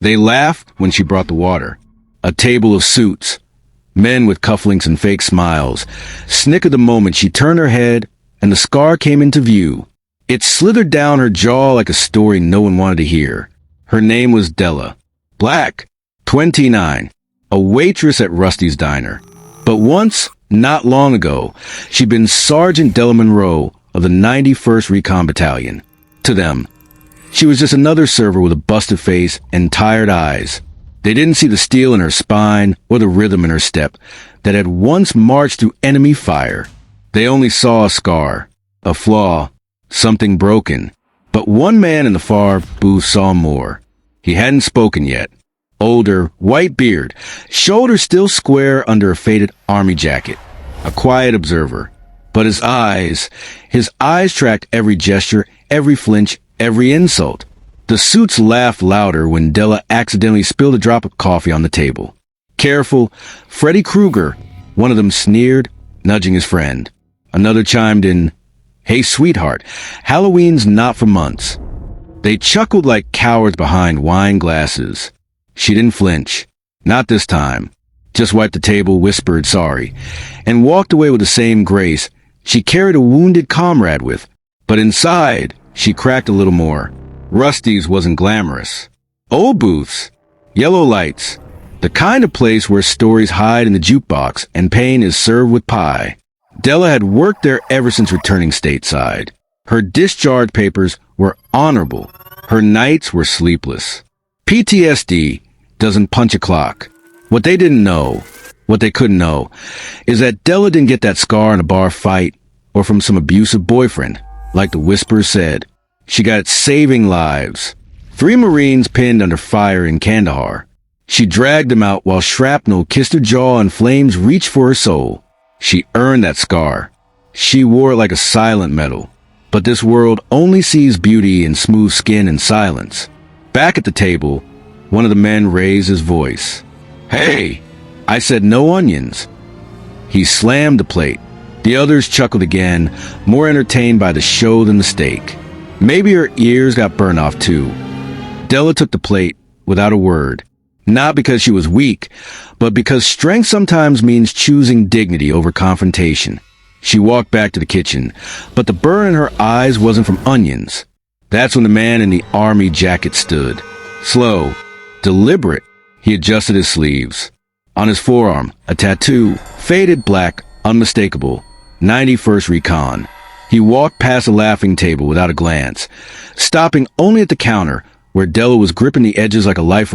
They laughed when she brought the water. A table of suits, men with cufflinks and fake smiles, snickered the moment she turned her head and the scar came into view. It slithered down her jaw like a story no one wanted to hear. Her name was Della. Black, 29, a waitress at Rusty's Diner. But once, not long ago, she'd been Sergeant Della Monroe of the 91st Recon Battalion. To them, she was just another server with a busted face and tired eyes. They didn't see the steel in her spine or the rhythm in her step that had once marched through enemy fire. They only saw a scar, a flaw, something broken. But one man in the far booth saw more. He hadn't spoken yet. Older, white beard, shoulders still square under a faded army jacket. A quiet observer. But his eyes tracked every gesture, every flinch, every insult. The suits laughed louder when Della accidentally spilled a drop of coffee on the table. Careful, Freddy Krueger, one of them sneered, nudging his friend. Another chimed in, "Hey, sweetheart, Halloween's not for months." They chuckled like cowards behind wine glasses. She didn't flinch. Not this time. Just wiped the table, whispered sorry, and walked away with the same grace she carried a wounded comrade with. But inside, she cracked a little more. Rusty's wasn't glamorous. Old booths, yellow lights, the kind of place where stories hide in the jukebox and pain is served with pie. Della had worked there ever since returning stateside. Her discharge papers were honorable. Her nights were sleepless. PTSD doesn't punch a clock. What they didn't know, what they couldn't know, is that Della didn't get that scar in a bar fight or from some abusive boyfriend, like the whispers said. She got saving lives. 3 Marines pinned under fire in Kandahar. She dragged them out while shrapnel kissed her jaw and flames reached for her soul. She earned that scar. She wore it like a silent medal. But this world only sees beauty in smooth skin and silence. Back at the table, one of the men raised his voice. "Hey, I said no onions." He slammed the plate. The others chuckled again, more entertained by the show than the steak. Maybe her ears got burned off too. Della took the plate without a word. Not because she was weak, but because strength sometimes means choosing dignity over confrontation. She walked back to the kitchen, but the burn in her eyes wasn't from onions. That's when the man in the army jacket stood. Slow, deliberate, he adjusted his sleeves. On his forearm, a tattoo, faded black, unmistakable, 91st Recon. He walked past the laughing table without a glance, stopping only at the counter where Della was gripping the edges like a life